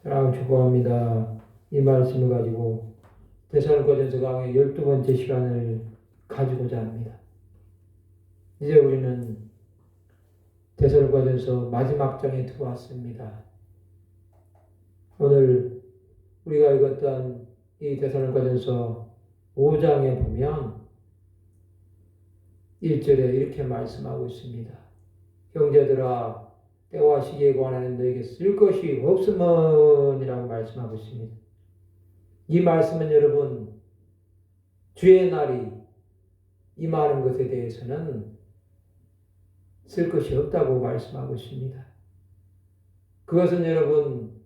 사랑하는 축복합니다. 이 말씀을 가지고 데살로니가전서 강의 12번째 시간을 가지고자 합니다. 이제 우리는 데살로니가전서 마지막 장에 들어왔습니다. 오늘 우리가 읽었던 이 데살로니가전서 5장에 보면 1절에 이렇게 말씀하고 있습니다. 형제들아, 때와 시기에 관하여 너에게 쓸 것이 없음은이라고 말씀하고 있습니다. 이 말씀은 여러분, 주의 날이 임하는 것에 대해서는 쓸 것이 없다고 말씀하고 있습니다. 그것은 여러분,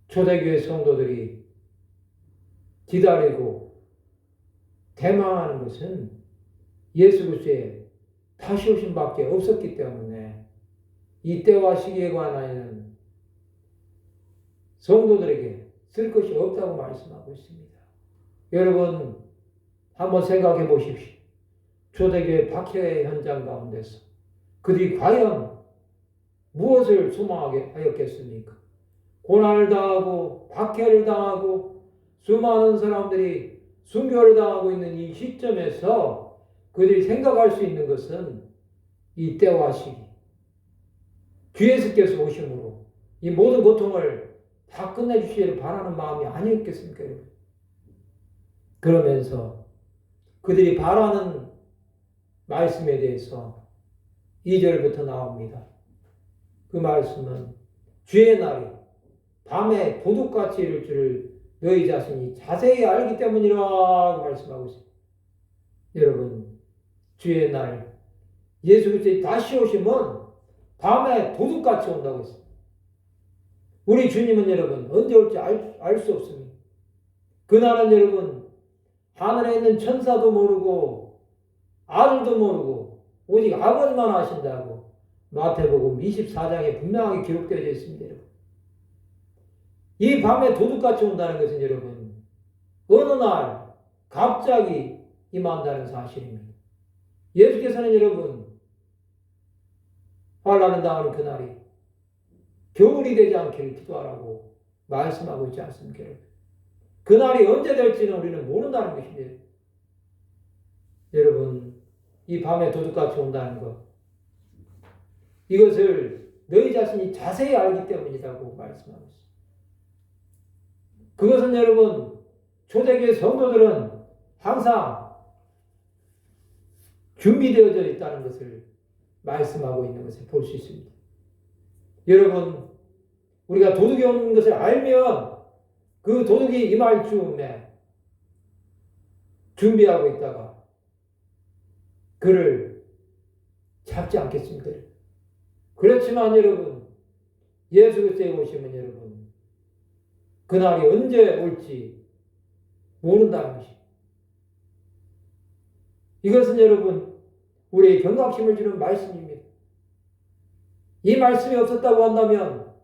초대교회 성도들이 기다리고 대망하는 것은 예수 그리스도의 다시 오심밖에 없었기 때문에 이 때와 시기에 관하여는 성도들에게 쓸 것이 없다고 말씀하고 있습니다. 여러분 한번 생각해 보십시오. 초대교회 박해의 현장 가운데서 그들이 과연 무엇을 소망하게 하였겠습니까? 고난을 당하고 박해를 당하고 수많은 사람들이 순교를 당하고 있는 이 시점에서 그들이 생각할 수 있는 것은 이 때와 시기, 주 예수께서 오심으로 이 모든 고통을 다 끝내주시기를 바라는 마음이 아니었겠습니까? 그러면서 그들이 바라는 말씀에 대해서 2절부터 나옵니다. 그 말씀은 주의 날이 밤에 도둑같이 이를 줄을 너희 자신이 자세히 알기 때문이라고 말씀하고 있습니다. 여러분, 주의 날, 예수 그리스도의 다시 오심은 밤에 도둑같이 온다고 했습니다. 우리 주님은 여러분 언제 올지 알 수 없습니다. 그날은 여러분 하늘에 있는 천사도 모르고 아들도 모르고 오직 아버지만 아신다고 마태복음 24장에 분명하게 기록되어 있습니다. 여러분. 이 밤에 도둑같이 온다는 것은 여러분 어느 날 갑자기 임한다는 사실입니다. 예수께서는 여러분 환난을 당하는 그날이 겨울이 되지 않기를 기도하라고 말씀하고 있지 않습니까? 그날이 언제 될지는 우리는 모른다는 것입니다. 여러분, 이 밤에 도둑같이 온다는 것, 이것을 너희 자신이 자세히 알기 때문이라고 말씀하고 있습니다. 그것은 여러분, 초대교회 성도들은 항상 준비되어져 있다는 것을 말씀하고 있는 것을 볼 수 있습니다. 여러분, 우리가 도둑이 오는 것을 알면 그 도둑이 임할 즈음에 준비하고 있다가 그를 잡지 않겠습니까? 그렇지만 여러분, 예수 그리스도에 오시면 여러분, 그날이 언제 올지 모른다는 것입니다. 이것은 여러분, 우리의 경각심을 주는 말씀입니다. 이 말씀이 없었다고 한다면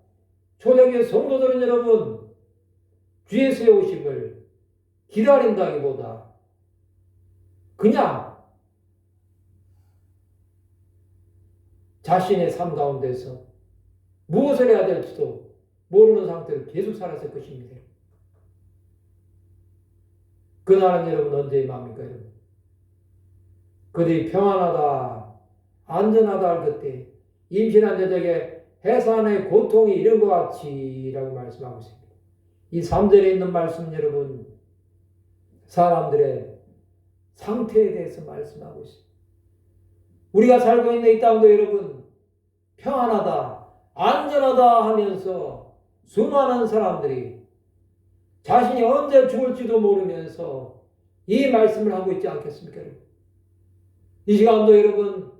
초대교회 성도들은 여러분 주 예수의 오심을 기다린다기보다 그냥 자신의 삶 가운데서 무엇을 해야 될지도 모르는 상태로 계속 살았을 것입니다. 그날은 여러분 언제 임합니까? 여러분? 그들이 평안하다, 안전하다 할 그때 임신한 여자에게 해산의 고통이 이런 것 같이라고 말씀하고 있습니다. 이 3절에 있는 말씀 여러분 사람들의 상태에 대해서 말씀하고 있습니다. 우리가 살고 있는 이 땅도 여러분 평안하다, 안전하다 하면서 수많은 사람들이 자신이 언제 죽을지도 모르면서 이 말씀을 하고 있지 않겠습니까? 이 시간도 여러분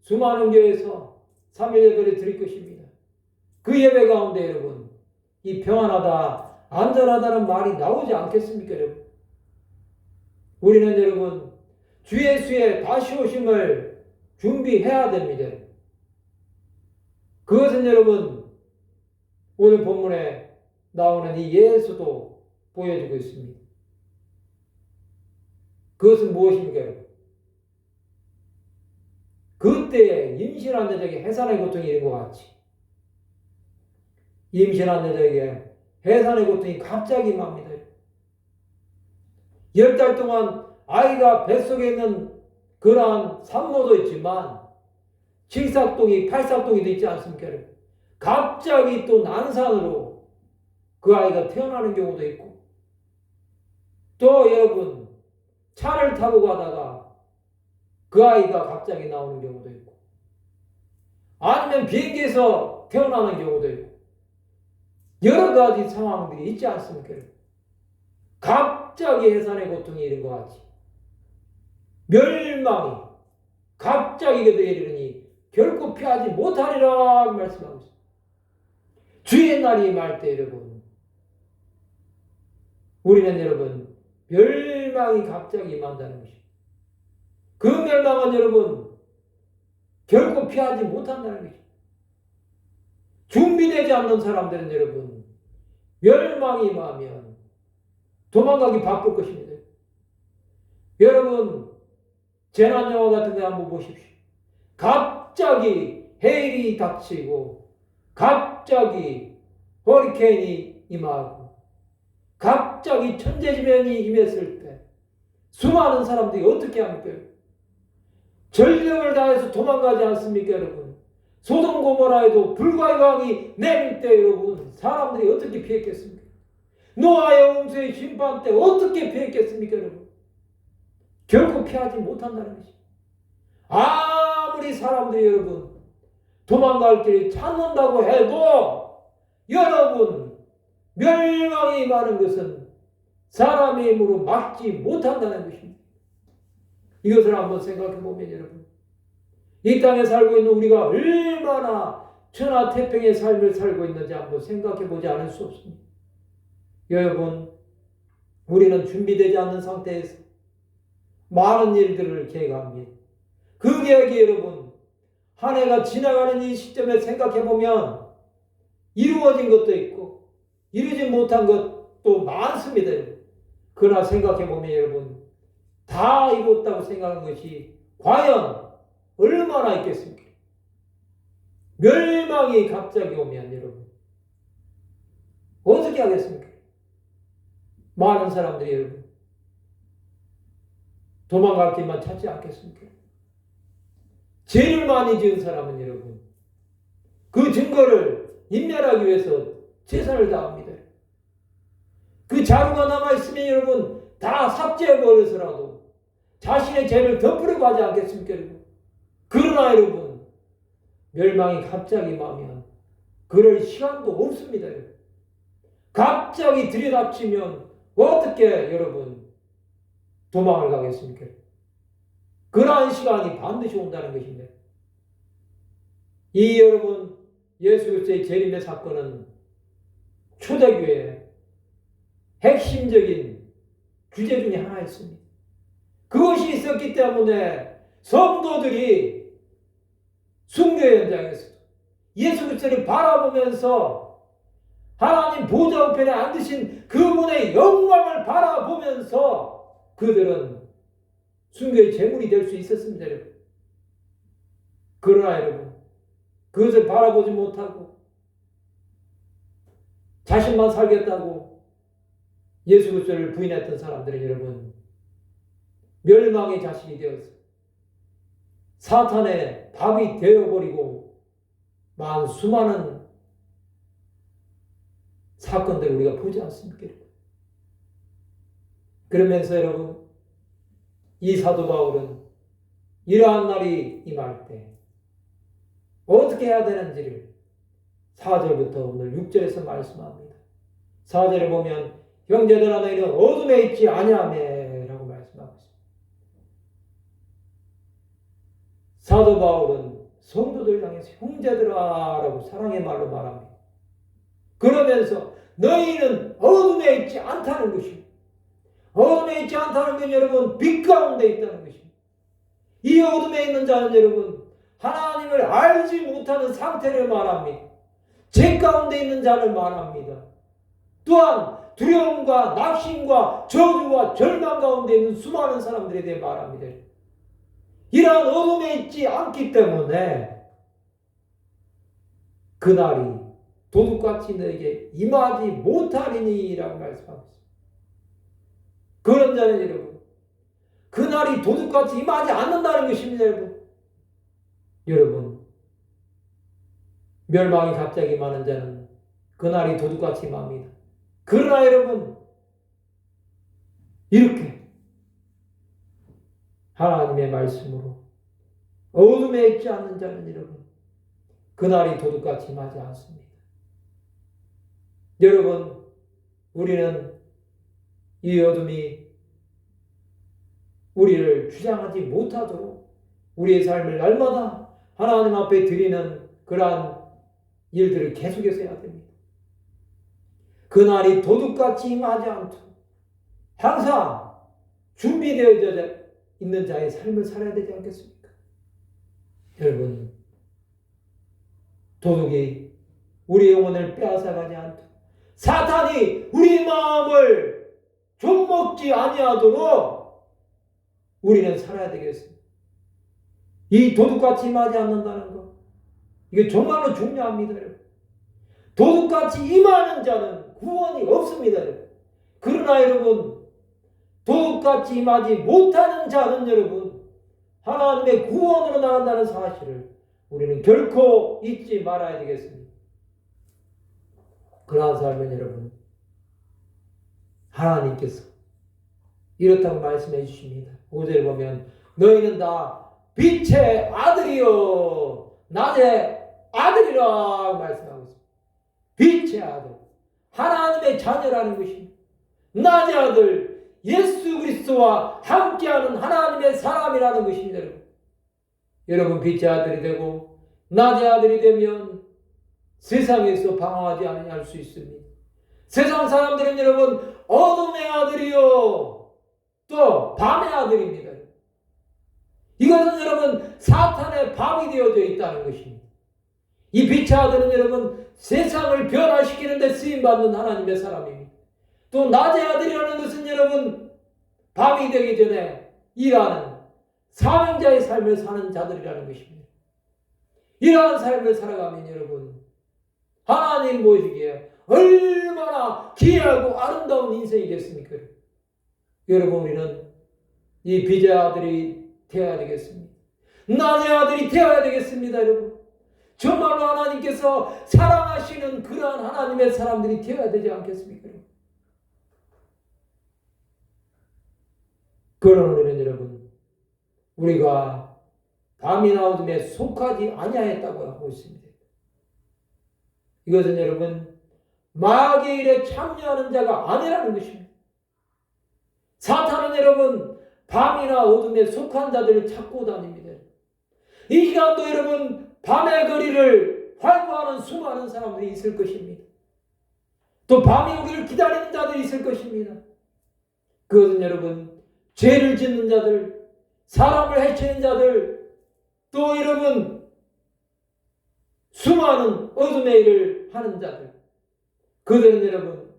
수많은 교회에서 3일 예배를 드릴 것입니다. 그 예배 가운데 여러분 이 평안하다, 안전하다는 말이 나오지 않겠습니까? 여러분? 우리는 여러분 주 예수의 다시 오심을 준비해야 됩니다. 그것은 여러분 오늘 본문에 나오는 이 예수도 보여주고 있습니다. 그것은 무엇입니까? 여러분? 그때에 임신한 여자에게 해산의 고통이 이런 것 같이 임신한 여자에게 해산의 고통이 갑자기 맙니다. 10달 동안 아이가 뱃속에 있는 그러한 산모도 있지만 7삭동이 8삭동이 되지 않습니까? 갑자기 또 난산으로 그 아이가 태어나는 경우도 있고, 또 여러분 차를 타고 가다가 그 아이가 갑자기 나오는 경우도 있고, 아니면 비행기에서 태어나는 경우도 있고, 여러 가지 상황들이 있지 않습니까? 갑자기 해산의 고통이 이른 것 같이 멸망이 갑자기 그들에게 이르니 결코 피하지 못하리라 말씀하고 있습니다. 주의 날이 말 때 여러분, 우리는 여러분 멸망이 갑자기 임한다는 것입니다. 그 멸망은 여러분 결코 피하지 못한다는 것입니다. 준비되지 않는 사람들은 여러분 멸망이 임하면 도망가기 바쁠 것입니다. 여러분 재난영화 같은 데 한번 보십시오. 갑자기 해일이 닥치고 갑자기 허리케인이 임하고 갑자기 천재지변이 임했을 때 수많은 사람들이 어떻게 합니까? 전력을 다해서 도망가지 않습니까, 여러분? 소돔 고모라에도 불과의 왕이 내릴 때 여러분 사람들이 어떻게 피했겠습니까? 노아의 홍수의 심판 때 어떻게 피했겠습니까, 여러분? 결코 피하지 못한다는 것입니다. 아무리 사람들이 여러분 도망갈 길을 찾는다고 해도 여러분 멸망이 임하는 것은 사람의 힘으로 막지 못한다는 것입니다. 이것을 한번 생각해 보면 여러분, 이 땅에 살고 있는 우리가 얼마나 천하태평의 삶을 살고 있는지 한번 생각해 보지 않을 수 없습니다. 여러분, 우리는 준비되지 않는 상태에서 많은 일들을 계획합니다. 그 계획이 여러분 한 해가 지나가는 이 시점에 생각해 보면 이루어진 것도 있고 이루지 못한 것도 많습니다. 그러나 생각해 보면 여러분 다 이뤘다고 생각하는 것이 과연 얼마나 있겠습니까? 멸망이 갑자기 오면 여러분 어떻게 하겠습니까? 많은 사람들이 여러분 도망갈 길만 찾지 않겠습니까? 죄를 많이 지은 사람은 여러분 그 증거를 인멸하기 위해서 최선을 다합니다. 그 자료가 남아있으면 여러분 다 삭제해버려서라도 자신의 죄를 덮으려고 하지 않겠습니까? 여러분? 그러나 여러분 멸망이 갑자기 임하면 그럴 시간도 없습니다. 여러분. 갑자기 들이닥치면 어떻게 여러분 도망을 가겠습니까? 그러한 시간이 반드시 온다는 것입니다. 이 여러분 예수 그리스도의 재림의 사건은 초대교회의 핵심적인 주제 중에 하나였습니다. 그것이 있었기 때문에 성도들이 순교 현장에서 예수 그리스도를 바라보면서 하나님 보좌 우편에 앉으신 그분의 영광을 바라보면서 그들은 순교의 제물이 될 수 있었습니다. 여러분. 그러나 여러분 그것을 바라보지 못하고 자신만 살겠다고 예수 그리스도를 부인했던 사람들은 여러분 멸망의 자식이 되어서 사탄의 밥이 되어버리고 수많은 사건들을 우리가 보지 않습니까? 그러면서 여러분 이 사도 바울은 이러한 날이 임할 때 어떻게 해야 되는지를 4절부터 오늘 6절에서 말씀합니다. 4절에 보면 형제들아 너희는 어둠에 있지 아니하매라고 말씀하고 있습니다. 사도 바울은 성도들 향해서 형제들아라고 사랑의 말로 말합니다. 그러면서 너희는 어둠에 있지 않다는 것입니다. 어둠에 있지 않다는 건 여러분 빛 가운데 있다는 것입니다. 이 어둠에 있는 자는 여러분 하나님을 알지 못하는 상태를 말합니다. 죄 가운데 있는 자를 말합니다. 또한 두려움과 낙심과 저주와 절망 가운데 있는 수많은 사람들에 대해 말합니다. 이러한 어둠에 있지 않기 때문에 그날이 도둑같이 너에게 임하지 못하리니라고 말씀하고 있습니다. 그런 자는 여러분, 그날이 도둑같이 임하지 않는다는 것입니다. 여러분, 멸망이 갑자기 임하는 자는 그날이 도둑같이 임합니다. 그러나 여러분, 이렇게 하나님의 말씀으로 어둠에 있지 않는 자는 여러분, 그날이 도둑같이 임하지 않습니다. 여러분, 우리는 이 어둠이 우리를 주장하지 못하도록 우리의 삶을 날마다 하나님 앞에 드리는 그러한 일들을 계속해서 해야 됩니다. 그날이 도둑같이 임하지 않도록 항상 준비되어져 있는 자의 삶을 살아야 되지 않겠습니까? 여러분, 도둑이 우리 영혼을 빼앗아가지 않도록 사탄이 우리 마음을 좀먹지 아니하도록 우리는 살아야 되겠습니다. 이 도둑같이 임하지 않는다는 것, 이게 정말로 중요합니다. 도둑같이 임하는 자는 구원이 없습니다. 그러나 여러분, 도둑같이 임하지 못하는 자는 여러분, 하나님의 구원으로 나간다는 사실을 우리는 결코 잊지 말아야 되겠습니다. 그러한 삶은 여러분, 하나님께서 이렇다고 말씀해 주십니다. 5절에 보면 너희는 다 빛의 아들이요 낮의 아들이라 말씀하고 있습니다. 빛의 아들, 하나님의 자녀라는 것입니다. 낮의 아들, 예수 그리스도와 함께하는 하나님의 사람이라는 것입니다. 여러분, 빛의 아들이 되고 낮의 아들이 되면 세상에서 방황하지 아니할 수 있습니다. 세상 사람들은 여러분 어둠의 아들이요 또 밤의 아들입니다. 이것은 여러분 사탄의 밤이 되어져 있다는 것입니다. 이 빛의 아들은 여러분 세상을 변화시키는 데 쓰임받는 하나님의 사람입니다. 또 낮의 아들이라는 것은 여러분 밤이 되기 전에 일하는 사명자의 삶을 사는 자들이라는 것입니다. 이러한 삶을 살아가면 여러분 하나님 보시기에 얼마나 귀하고 아름다운 인생이겠습니까? 여러분, 우리는 이 빛의 아들이 되어야 되겠습니다. 낮의 아들이 되어야 되겠습니다. 여러분, 정말로 하나님께서 사랑하시는 그러한 하나님의 사람들이 되어야 되지 않겠습니까? 그러나 우리는 여러분, 우리가 밤이나 어둠에 속하지 아니하였다고 하고 있습니다. 이것은 여러분 마귀의 일에 참여하는 자가 아니라는 것입니다. 사탄은 여러분 밤이나 어둠에 속한 자들을 찾고 다닙니다. 이 시간도 여러분 밤의 거리를 활보하는 수많은 사람들이 있을 것입니다. 또 밤이 오기를 기다리는 자들이 있을 것입니다. 그것은 여러분 죄를 짓는 자들, 사람을 해치는 자들, 또 여러분 수많은 어둠의 일을 하는 자들, 그들은 여러분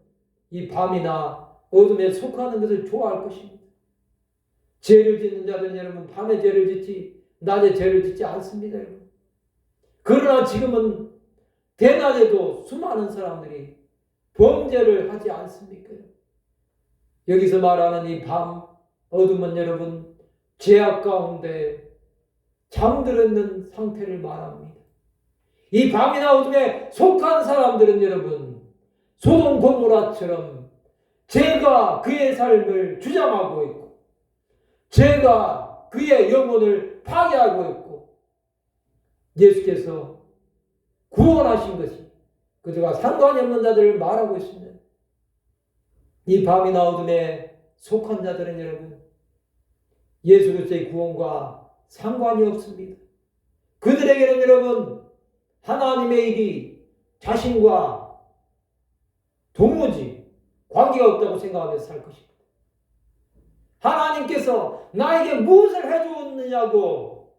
이 밤이나 어둠에 속하는 것을 좋아할 것입니다. 죄를 짓는 자들은 여러분 밤에 죄를 짓지 낮에 죄를 짓지 않습니다. 여러분. 그러나 지금은 대낮에도 수많은 사람들이 범죄를 하지 않습니까? 여기서 말하는 이 밤 어둠은 여러분 죄악 가운데 잠들었는 상태를 말합니다. 이 밤이나 어둠에 속한 사람들은 여러분 소돔 고모라처럼 죄가 그의 삶을 주장하고 있고 죄가 그의 영혼을 파괴하고 있고 예수께서 구원하신 것이 그들과 상관이 없는 자들을 말하고 있습니다. 이 밤이나 어둠에 속한 자들은 여러분 예수 그리스도의 구원과 상관이 없습니다. 그들에게는 여러분 하나님의 일이 자신과 도무지 관계가 없다고 생각하면서 살 것입니다. 하나님께서 나에게 무엇을 해주었느냐고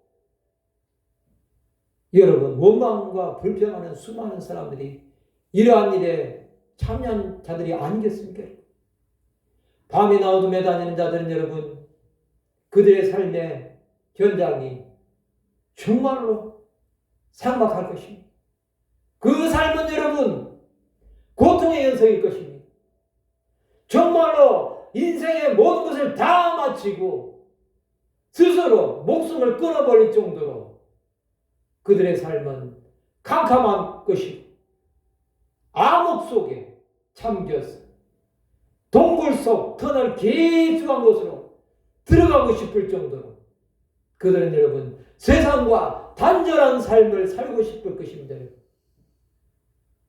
여러분 원망과 불평하는 수많은 사람들이 이러한 일에 참여한 자들이 아니겠습니까? 밤이나 어둠에 다니는 자들은 여러분 그들의 삶의 현장이 정말로 삭막할 것입니다. 그 삶은 여러분 고통의 연속일 것입니다. 정말로 인생의 모든 것을 다 마치고 스스로 목숨을 끊어버릴 정도로 그들의 삶은 캄캄한 것이고 암흑 속에 잠겼어 동굴 속 터널 깊숙한 곳으로 들어가고 싶을 정도로 그들은 여러분 세상과 단절한 삶을 살고 싶을 것입니다.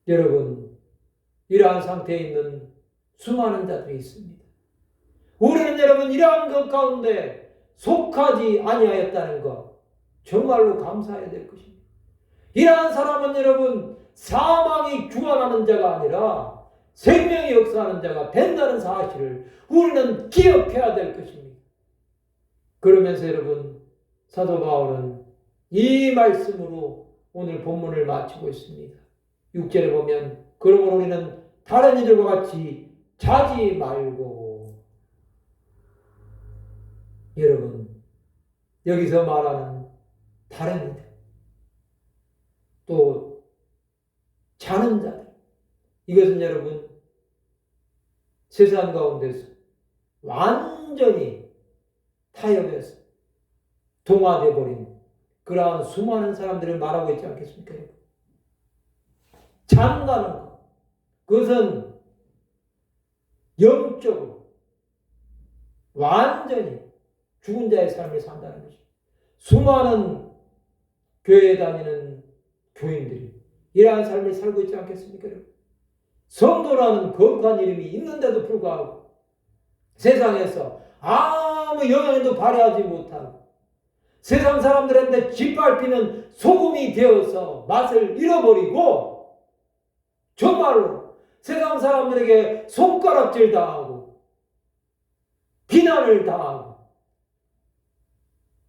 여러분 이러한 상태에 있는 수많은 자들이 있습니다. 우리는 여러분 이러한 것 가운데 속하지 아니하였다는 것 정말로 감사해야 될 것입니다. 이러한 사람은 여러분 사망이 주관하는 자가 아니라 생명이 역사하는 자가 된다는 사실을 우리는 기억해야 될 것입니다. 그러면서 여러분 사도 바울은 이 말씀으로 오늘 본문을 마치고 있습니다. 6절에 보면 그러므로 우리는 다른 이들과 같이 자지 말고 여러분 여기서 말하는 다른 이들 또 자는 자들 이것은 여러분 세상 가운데서 완전히 타협해서 동화되어 버린 그러한 수많은 사람들을 말하고 있지 않겠습니까? 잔다는 것 그것은 영적으로 완전히 죽은 자의 삶을 산다는 것입니다. 수많은 교회에 다니는 교인들이 이러한 삶을 살고 있지 않겠습니까? 성도라는 거룩한 이름이 있는데도 불구하고 세상에서 아무 영향도 발휘하지 못하고 세상 사람들한테 짓밟히는 소금이 되어서 맛을 잃어버리고 정말로 세상 사람들에게 손가락질 당하고 비난을 당하고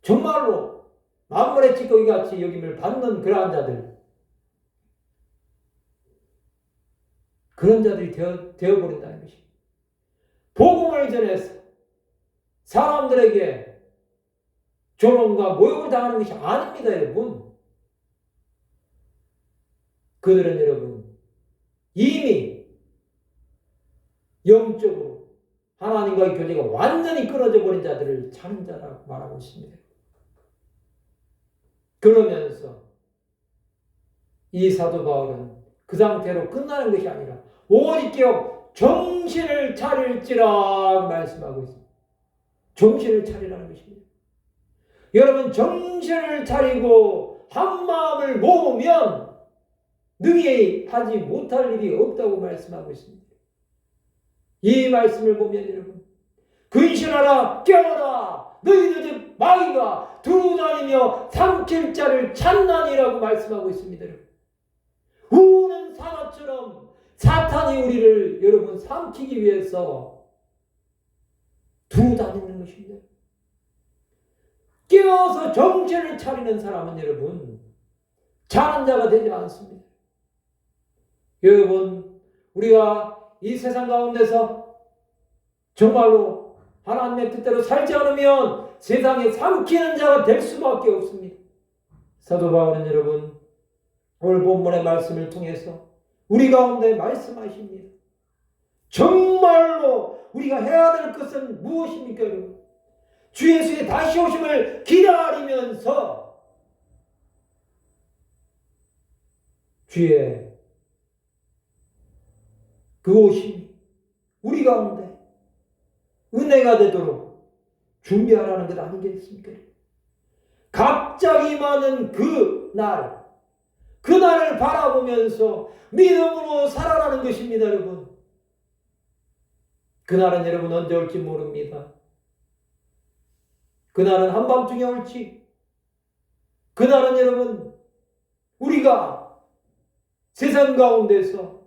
정말로 만물의 찌꺼기같이 여김을 받는 그러한 자들 그런 자들이 되어버린다는 것입니다. 복음을 전해서 사람들에게 조롱과 모욕을 당하는 것이 아닙니다, 여러분. 그들은 여러분 이미 영적으로 하나님과의 교제가 완전히 끊어져 버린 자들을 자는 자라고 말하고 있습니다. 그러면서 이 사도 바울은 그 상태로 끝나는 것이 아니라 오직 깨어 정신을 차릴지라 말씀하고 있습니다. 정신을 차리라는 것입니다. 여러분 정신을 차리고 한 마음을 모으면 능히 하지 못할 일이 없다고 말씀하고 있습니다. 이 말씀을 보면 여러분 근신하라 깨어라 너희들 즉 마귀가 두루 다니며 삼킬 자를 찾나니라고 말씀하고 있습니다. 우는 사자처럼 사탄이 우리를 여러분 삼키기 위해서 두루 다니는 것입니다. 깨어서 정신을 차리는 사람은 여러분 자는 자가 되지 않습니다. 여러분 우리가 이 세상 가운데서 정말로 하나님의 뜻대로 살지 않으면 세상에 삼키는 자가 될 수밖에 없습니다. 사도 바울은 여러분 오늘 본문의 말씀을 통해서 우리 가운데 말씀하십니다. 정말로 우리가 해야 될 것은 무엇입니까 여러분? 주 예수의 다시 오심을 기다리면서 주의 그 오심이 우리 가운데 은혜가 되도록 준비하라는 것 아니겠습니까? 갑자기 많은 그날을 바라보면서 믿음으로 살아라는 것입니다, 여러분. 그날은 여러분 언제 올지 모릅니다. 그날은 한밤중에 올지, 그날은 여러분 우리가 세상 가운데서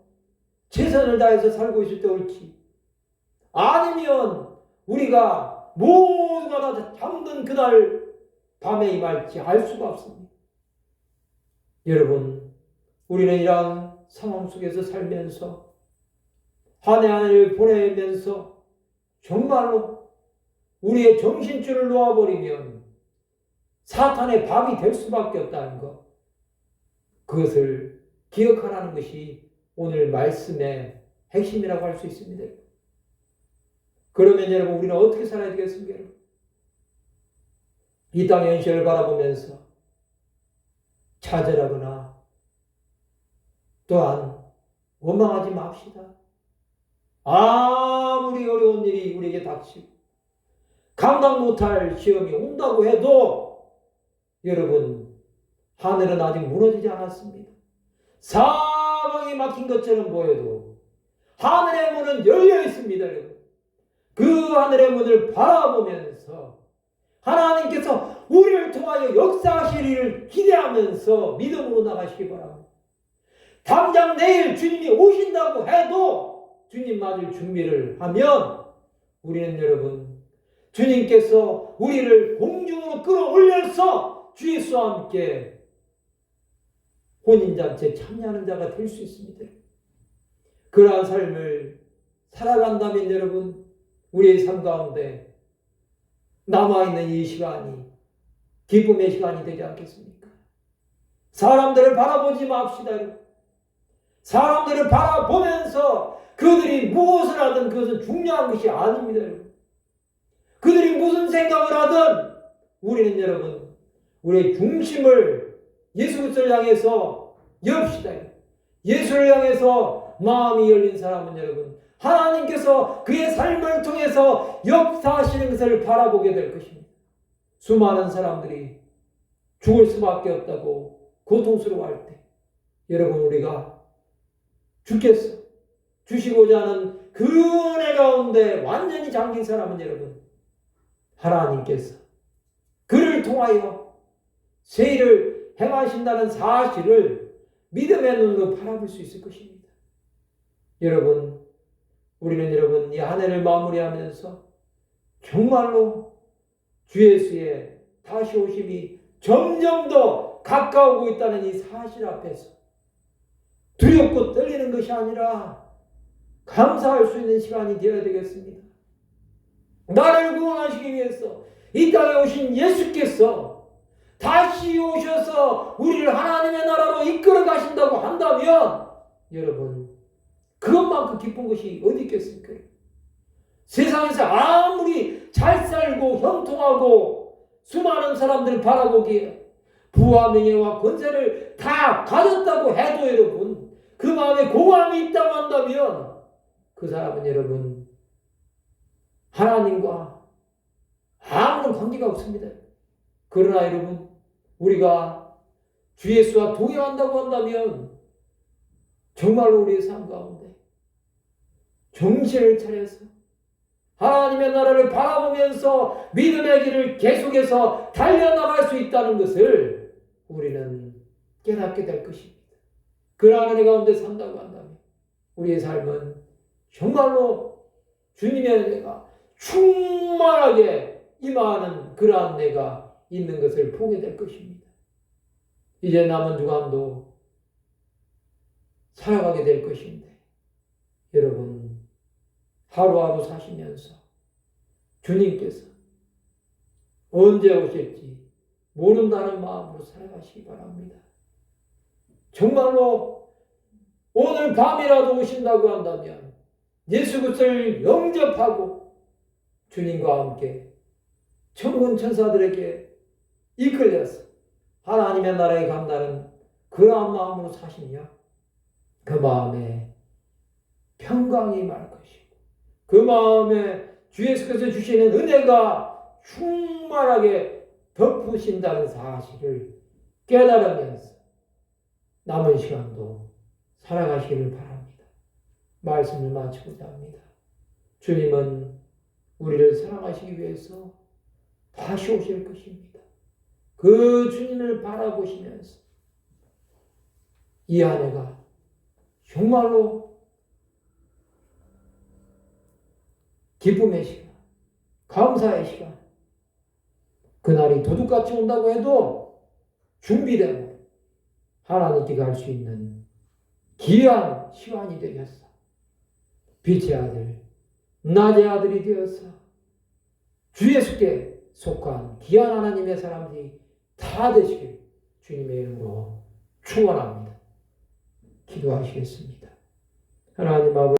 최선을 다해서 살고 있을 때 올지, 아니면 우리가 모두가 다 잠든 그날 밤에 임할지 알 수가 없습니다. 여러분, 우리는 이러한 상황 속에서 살면서 한 해 한 해를 보내면서 정말로 우리의 정신줄을 놓아버리면 사탄의 밥이 될 수밖에 없다는 것, 그것을 기억하라는 것이 오늘 말씀의 핵심이라고 할 수 있습니다. 그러면 여러분 우리는 어떻게 살아야 되겠습니까? 여러분? 이 땅의 현실을 바라보면서 좌절하거나 또한 원망하지 맙시다. 아무리 어려운 일이 우리에게 닥치고 감당 못할 시험이 온다고 해도 여러분 하늘은 아직 무너지지 않았습니다. 사방이 막힌 것처럼 보여도 하늘의 문은 열려 있습니다. 여러분. 그 하늘의 문을 바라보면서 하나님께서 우리를 통하여 역사하시리를 기대하면서 믿음으로 나가시기 바랍니다. 당장 내일 주님이 오신다고 해도 주님 맞을 준비를 하면 우리는 여러분 주님께서 우리를 공중으로 끌어올려서 주 예수와 함께 혼인잔치에 참여하는 자가 될 수 있습니다. 그러한 삶을 살아간다면 여러분 우리의 삶 가운데 남아있는 이 시간이 기쁨의 시간이 되지 않겠습니까? 사람들을 바라보지 맙시다. 사람들을 바라보면서 그들이 무엇을 하든 그것은 중요한 것이 아닙니다. 그들이 무슨 생각을 하든 우리는 여러분 우리의 중심을 예수 그리스도를 향해서 엽시다. 예수를 향해서 마음이 열린 사람은 여러분 하나님께서 그의 삶을 통해서 역사하시는 것을 바라보게 될 것입니다. 수많은 사람들이 죽을 수밖에 없다고 고통스러워할 때 여러분 우리가 주께서 주시고자 하는 그 은혜 가운데 완전히 잠긴 사람은 여러분 하나님께서 그를 통하여 새 일을 행하신다는 사실을 믿음의 눈으로 바라볼 수 있을 것입니다. 여러분 우리는 여러분 이 한 해를 마무리하면서 정말로 주 예수의 다시 오심이 점점 더 가까우고 있다는 이 사실 앞에서 두렵고 떨리는 것이 아니라 감사할 수 있는 시간이 되어야 되겠습니다. 나를 구원하시기 위해서 이 땅에 오신 예수께서 다시 오셔서 우리를 하나님의 나라로 이끌어 가신다고 한다면 여러분 그것만큼 기쁜 것이 어디 있겠습니까? 세상에서 아무리 잘 살고 형통하고 수많은 사람들을 바라보기에 부와 명예와 권세를 다 가졌다고 해도 여러분 그 마음에 공허함이 있다고 한다면 그 사람은 여러분 하나님과 아무런 관계가 없습니다. 그러나 여러분 우리가 주 예수와 동행한다고 한다면 정말로 우리의 삶 가운데 정신을 차려서 하나님의 나라를 바라보면서 믿음의 길을 계속해서 달려나갈 수 있다는 것을 우리는 깨닫게 될 것입니다. 그러한 은혜 가운데 산다고 한다면 우리의 삶은 정말로 주님의 은혜가 충만하게 임하는 그러한 은혜가 있는 것을 보게 될 것입니다. 이제 남은 주간도 살아가게 될 것인데 여러분 하루하루 사시면서 주님께서 언제 오실지 모른다는 마음으로 살아가시기 바랍니다. 정말로 오늘 밤이라도 오신다고 한다면 예수 그리스도를 영접하고 주님과 함께 천군 천사들에게 이끌려서 하나님의 나라에 간다는 그러한 마음으로 사시며 그 마음에 평강이 말 것이고 그 마음에 주 예수께서 주시는 은혜가 충만하게 덮으신다는 사실을 깨달으면서 남은 시간도 살아가시기를 바랍니다. 말씀을 마치고자 합니다. 주님은 우리를 사랑하시기 위해서 다시 오실 것입니다. 그 주님을 바라보시면서 이 한 해가 정말로 기쁨의 시간, 감사의 시간, 그날이 도둑같이 온다고 해도 준비되고 하나님께 갈 수 있는 귀한 시간이 되겠어. 빛의 아들, 낮의 아들이 되어서 주 예수께 속한 귀한 하나님의 사람들이 다 되시길 주님의 이름으로 축원합니다. 기도하시겠습니다. 하나님 아버지